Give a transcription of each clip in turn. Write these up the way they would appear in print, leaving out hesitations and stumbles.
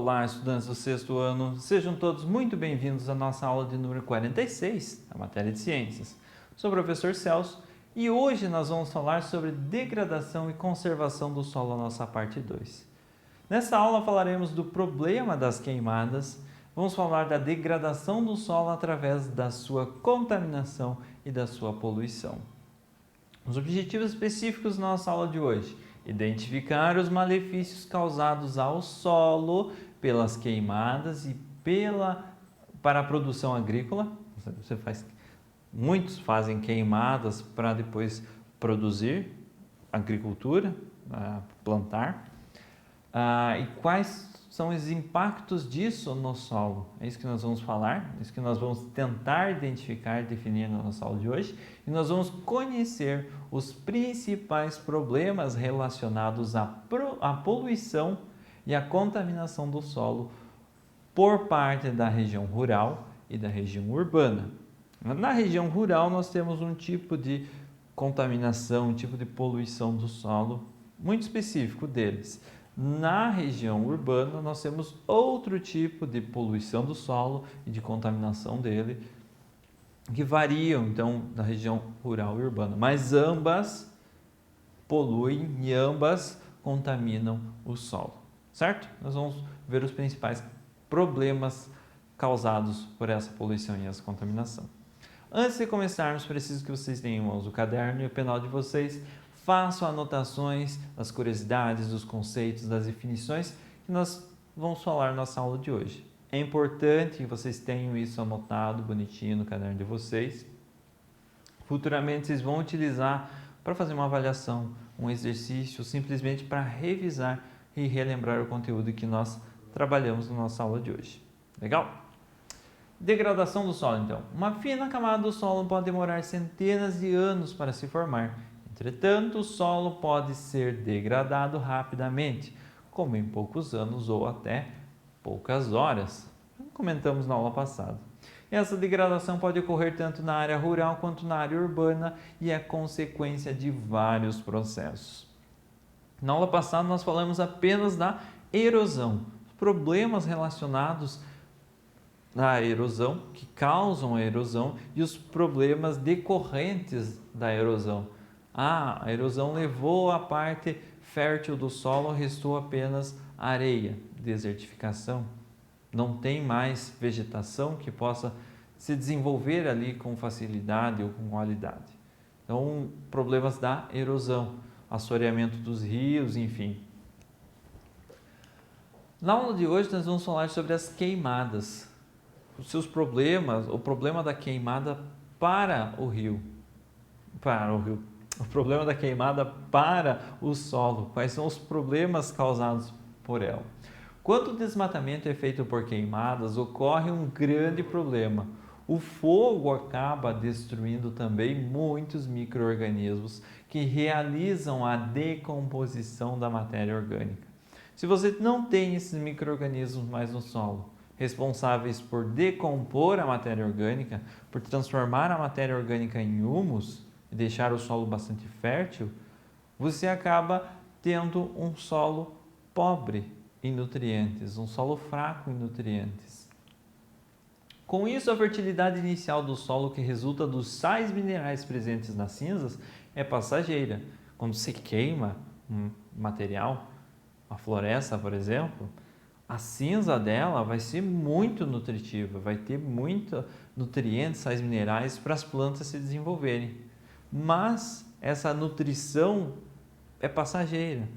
Olá, estudantes do sexto ano, sejam todos muito bem-vindos à nossa aula de número 46, da matéria de ciências. Sou o professor Celso e hoje nós vamos falar sobre degradação e conservação do solo, a nossa parte 2. Nessa aula falaremos do problema das queimadas, vamos falar da degradação do solo através da sua contaminação e da sua poluição. Os objetivos específicos da nossa aula de hoje: identificar os malefícios causados ao solo pelas queimadas e para a produção agrícola. Muitos fazem queimadas para depois produzir agricultura, plantar. E quais são os impactos disso no solo? É isso que nós vamos falar, é isso que nós vamos tentar identificar e definir na nossa aula de hoje. E nós vamos conhecer os principais problemas relacionados à poluição e à contaminação do solo por parte da região rural e da região urbana. Na região rural nós temos um tipo de contaminação, um tipo de poluição do solo muito específico deles. Na região urbana, nós temos outro tipo de poluição do solo e de contaminação dele, que variam, então, da região rural e urbana. Mas ambas poluem e ambas contaminam o solo, certo? Nós vamos ver os principais problemas causados por essa poluição e essa contaminação. Antes de começarmos, preciso que vocês tenham em mãos o caderno e o penal de vocês. Façam anotações das curiosidades, dos conceitos, das definições que nós vamos falar na nossa aula de hoje. É importante que vocês tenham isso anotado bonitinho no caderno de vocês. Futuramente vocês vão utilizar para fazer uma avaliação, um exercício, simplesmente para revisar e relembrar o conteúdo que nós trabalhamos na nossa aula de hoje. Legal? Degradação do solo, então. Uma fina camada do solo pode demorar centenas de anos para se formar. Entretanto, o solo pode ser degradado rapidamente, como em poucos anos ou até poucas horas, como comentamos na aula passada. Essa degradação pode ocorrer tanto na área rural quanto na área urbana e é consequência de vários processos. Na aula passada nós falamos apenas da erosão, problemas relacionados à erosão, que causam a erosão, e os problemas decorrentes da erosão. A erosão levou a parte fértil do solo, restou apenas areia, desertificação. Não tem mais vegetação que possa se desenvolver ali com facilidade ou com qualidade. Então, problemas da erosão, assoreamento dos rios, enfim. Na aula de hoje nós vamos falar sobre as queimadas, os seus problemas, o problema da queimada para o rio, o problema da queimada para o solo, quais são os problemas causados por ela. Quando o desmatamento é feito por queimadas, ocorre um grande problema. O fogo acaba destruindo também muitos micro-organismos que realizam a decomposição da matéria orgânica. Se você não tem esses micro-organismos mais no solo, responsáveis por decompor a matéria orgânica, por transformar a matéria orgânica em humus, e deixar o solo bastante fértil, você acaba tendo um solo pobre em nutrientes, um solo fraco em nutrientes. Com isso, a fertilidade inicial do solo, que resulta dos sais minerais presentes nas cinzas, é passageira. Quando você queima um material, uma floresta, por exemplo, a cinza dela vai ser muito nutritiva, vai ter muitos nutrientes, sais minerais para as plantas se desenvolverem. Mas essa nutrição é passageira.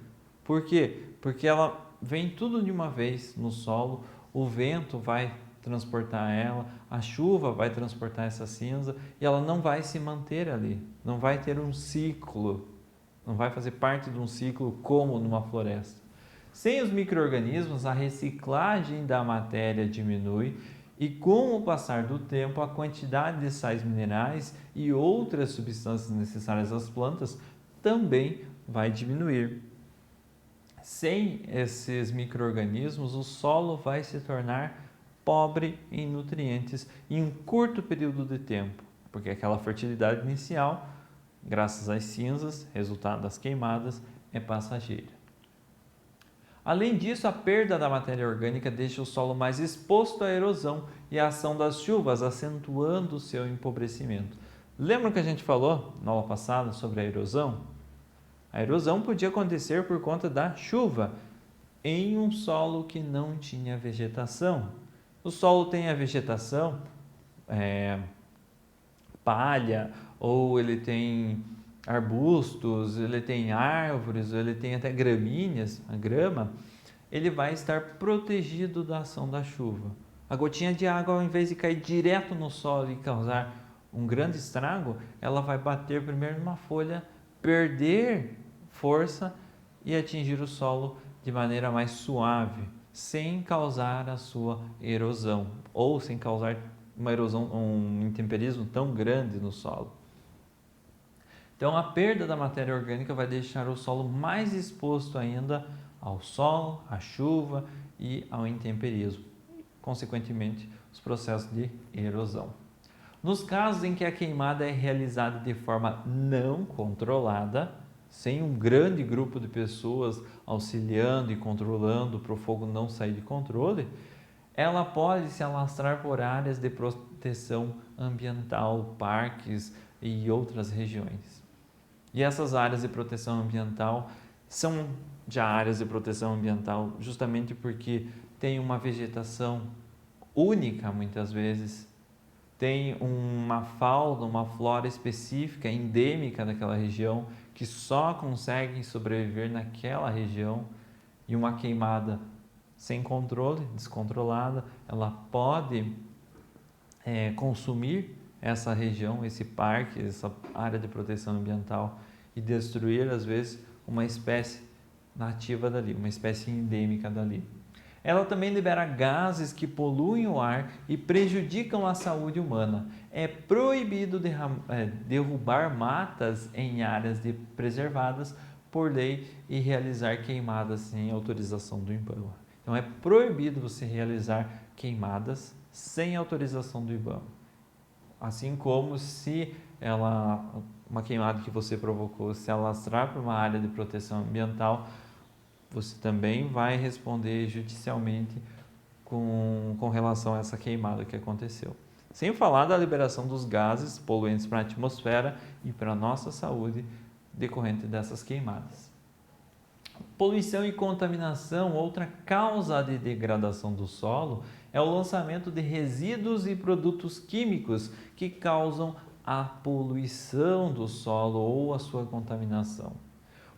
Por quê? Porque ela vem tudo de uma vez no solo, o vento vai transportar ela, a chuva vai transportar essa cinza e ela não vai se manter ali, não vai ter um ciclo, não vai fazer parte de um ciclo como numa floresta. Sem os micro-organismos, a reciclagem da matéria diminui e, com o passar do tempo, a quantidade de sais minerais e outras substâncias necessárias às plantas também vai diminuir. Sem esses micro-organismos, o solo vai se tornar pobre em nutrientes em um curto período de tempo, porque aquela fertilidade inicial, graças às cinzas, resultado das queimadas, é passageira. Além disso, a perda da matéria orgânica deixa o solo mais exposto à erosão e à ação das chuvas, acentuando o seu empobrecimento. Lembra que a gente falou na aula passada sobre a erosão? A erosão podia acontecer por conta da chuva em um solo que não tinha vegetação. O solo tem a vegetação, palha, ou ele tem arbustos, ele tem árvores, ele tem até gramíneas, a grama, ele vai estar protegido da ação da chuva. A gotinha de água, ao invés de cair direto no solo e causar um grande estrago, ela vai bater primeiro numa folha, perder força e atingir o solo de maneira mais suave, sem causar a sua erosão, ou sem causar uma erosão, um intemperismo tão grande no solo. Então, a perda da matéria orgânica vai deixar o solo mais exposto ainda ao sol, à chuva e ao intemperismo, consequentemente, os processos de erosão. Nos casos em que a queimada é realizada de forma não controlada, sem um grande grupo de pessoas auxiliando e controlando para o fogo não sair de controle, ela pode se alastrar por áreas de proteção ambiental, parques e outras regiões. E essas áreas de proteção ambiental são já áreas de proteção ambiental justamente porque tem uma vegetação única muitas vezes, tem uma fauna, uma flora específica, endêmica daquela região, que só conseguem sobreviver naquela região, e uma queimada sem controle, descontrolada, ela pode consumir essa região, esse parque, essa área de proteção ambiental e destruir, às vezes, uma espécie nativa dali, uma espécie endêmica dali. Ela também libera gases que poluem o ar e prejudicam a saúde humana. É proibido derrubar matas em áreas preservadas por lei e realizar queimadas sem autorização do IBAMA. Então é proibido você realizar queimadas sem autorização do IBAMA. Assim como se uma queimada que você provocou se alastrar para uma área de proteção ambiental, você também vai responder judicialmente com relação a essa queimada que aconteceu. Sem falar da liberação dos gases poluentes para a atmosfera e para a nossa saúde decorrente dessas queimadas. Poluição e contaminação, outra causa de degradação do solo, é o lançamento de resíduos e produtos químicos que causam a poluição do solo ou a sua contaminação.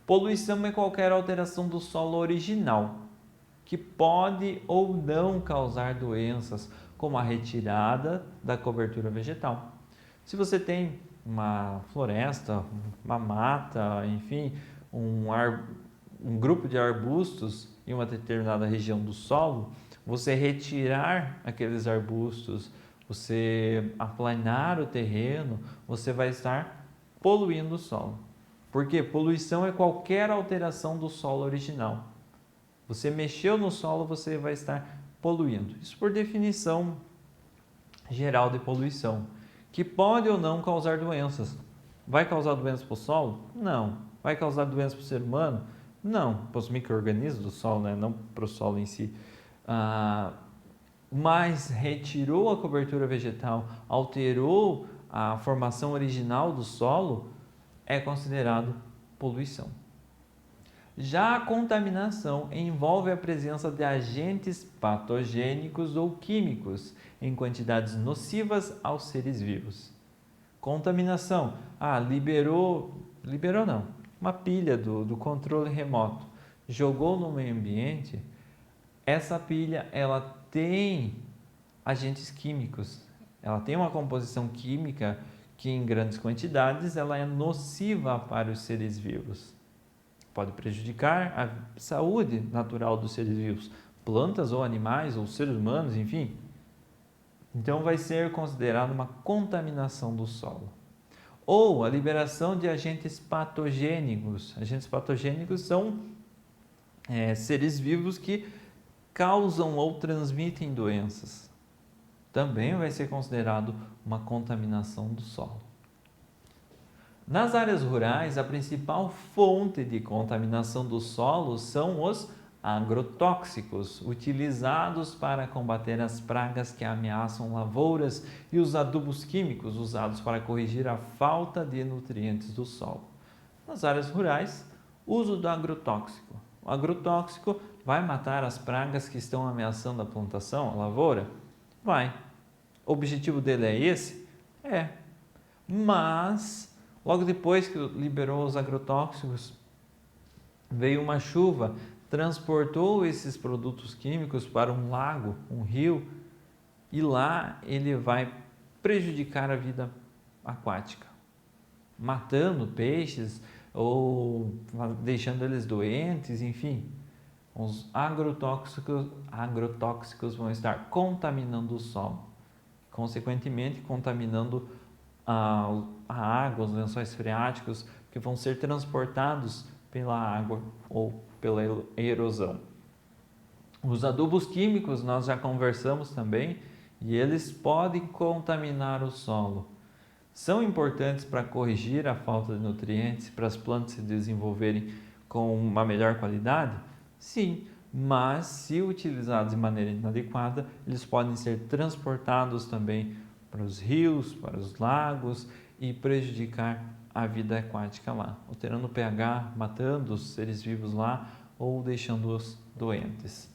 Poluição é qualquer alteração do solo original, que pode ou não causar doenças, como a retirada da cobertura vegetal. Se você tem uma floresta, uma mata, enfim, um grupo de arbustos em uma determinada região do solo, você retirar aqueles arbustos, você aplanar o terreno, você vai estar poluindo o solo. Porque poluição é qualquer alteração do solo original. Você mexeu no solo, você vai estar poluindo. Isso por definição geral de poluição, que pode ou não causar doenças. Vai causar doenças para o solo? Não. Vai causar doenças para o ser humano? Não. Para os micro-organismos do solo, né? Não para o solo em si. Mas retirou a cobertura vegetal, alterou a formação original do solo, é considerado poluição. Já a contaminação envolve a presença de agentes patogênicos ou químicos em quantidades nocivas aos seres vivos. Contaminação, liberou não, uma pilha do controle remoto, jogou no meio ambiente, essa pilha ela tem agentes químicos, ela tem uma composição química que em grandes quantidades ela é nociva para os seres vivos. Pode prejudicar a saúde natural dos seres vivos, plantas ou animais ou seres humanos, enfim. Então vai ser considerado uma contaminação do solo. Ou a liberação de agentes patogênicos. Agentes patogênicos são seres vivos que causam ou transmitem doenças. Também vai ser considerado uma contaminação do solo. Nas áreas rurais, a principal fonte de contaminação do solo são os agrotóxicos utilizados para combater as pragas que ameaçam lavouras e os adubos químicos usados para corrigir a falta de nutrientes do solo. Nas áreas rurais, uso do agrotóxico. O agrotóxico vai matar as pragas que estão ameaçando a plantação, a lavoura? Vai. O objetivo dele é esse? É. Mas, logo depois que liberou os agrotóxicos, veio uma chuva, transportou esses produtos químicos para um lago, um rio, e lá ele vai prejudicar a vida aquática, matando peixes ou deixando eles doentes, enfim. Os agrotóxicos vão estar contaminando o solo, consequentemente contaminando a água, os lençóis freáticos, que vão ser transportados pela água ou pela erosão. Os adubos químicos nós já conversamos também e eles podem contaminar o solo. São importantes para corrigir a falta de nutrientes, para as plantas se desenvolverem com uma melhor qualidade? Sim, mas se utilizados de maneira inadequada, eles podem ser transportados também para os rios, para os lagos e prejudicar a vida aquática lá, alterando o pH, matando os seres vivos lá ou deixando-os doentes.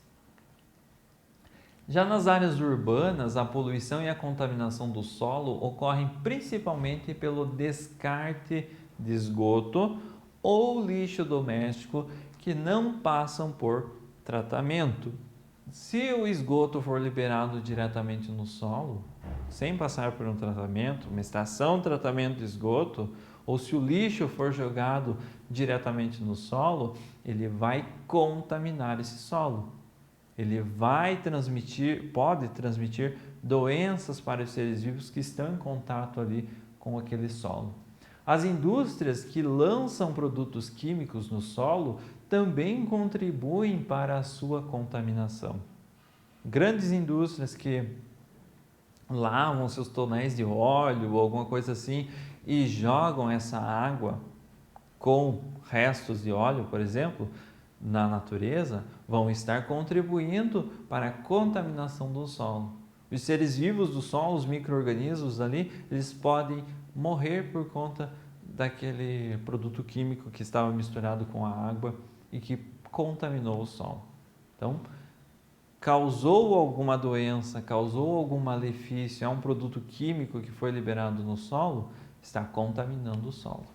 Já nas áreas urbanas, a poluição e a contaminação do solo ocorrem principalmente pelo descarte de esgoto ou lixo doméstico que não passam por tratamento. Se o esgoto for liberado diretamente no solo, sem passar por um tratamento, uma estação de tratamento de esgoto, ou se o lixo for jogado diretamente no solo, ele vai contaminar esse solo. Ele pode transmitir doenças para os seres vivos que estão em contato ali com aquele solo. As indústrias que lançam produtos químicos no solo também contribuem para a sua contaminação. Grandes indústrias que lavam seus tonéis de óleo ou alguma coisa assim e jogam essa água com restos de óleo, por exemplo, na natureza, vão estar contribuindo para a contaminação do solo. Os seres vivos do solo, os micro-organismos ali, eles podem morrer por conta daquele produto químico que estava misturado com a água e que contaminou o solo. Então, causou alguma doença, causou algum malefício, é um produto químico que foi liberado no solo, está contaminando o solo.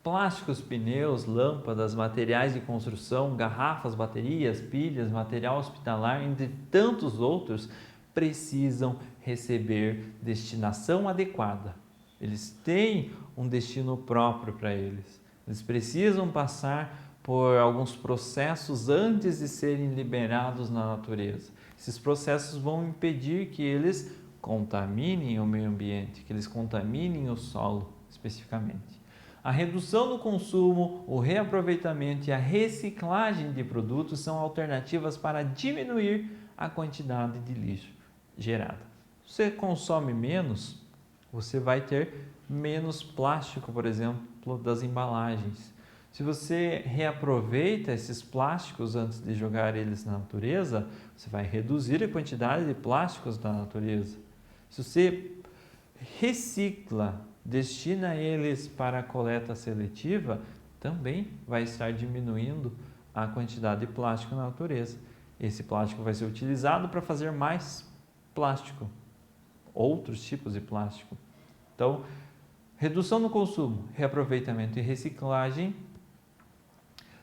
Plásticos, pneus, lâmpadas, materiais de construção, garrafas, baterias, pilhas, material hospitalar, entre tantos outros, precisam receber destinação adequada. Eles têm um destino próprio para eles. Eles precisam passar por alguns processos antes de serem liberados na natureza. Esses processos vão impedir que eles contaminem o meio ambiente, que eles contaminem o solo especificamente. A redução do consumo, o reaproveitamento e a reciclagem de produtos são alternativas para diminuir a quantidade de lixo gerada. Se você consome menos, você vai ter menos plástico, por exemplo, das embalagens. Se você reaproveita esses plásticos antes de jogar eles na natureza, você vai reduzir a quantidade de plásticos da natureza. Se você recicla, destina eles para a coleta seletiva, também vai estar diminuindo a quantidade de plástico na natureza. Esse plástico vai ser utilizado para fazer mais plástico, outros tipos de plástico. Então, redução no consumo, reaproveitamento e reciclagem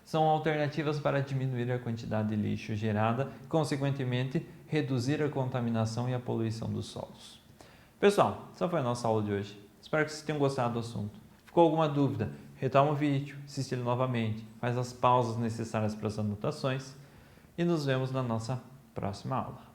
são alternativas para diminuir a quantidade de lixo gerada, consequentemente, reduzir a contaminação e a poluição dos solos. Pessoal, essa foi a nossa aula de hoje. Espero que vocês tenham gostado do assunto. Ficou alguma dúvida? Retoma o vídeo, assiste ele novamente, faz as pausas necessárias para as anotações e nos vemos na nossa próxima aula.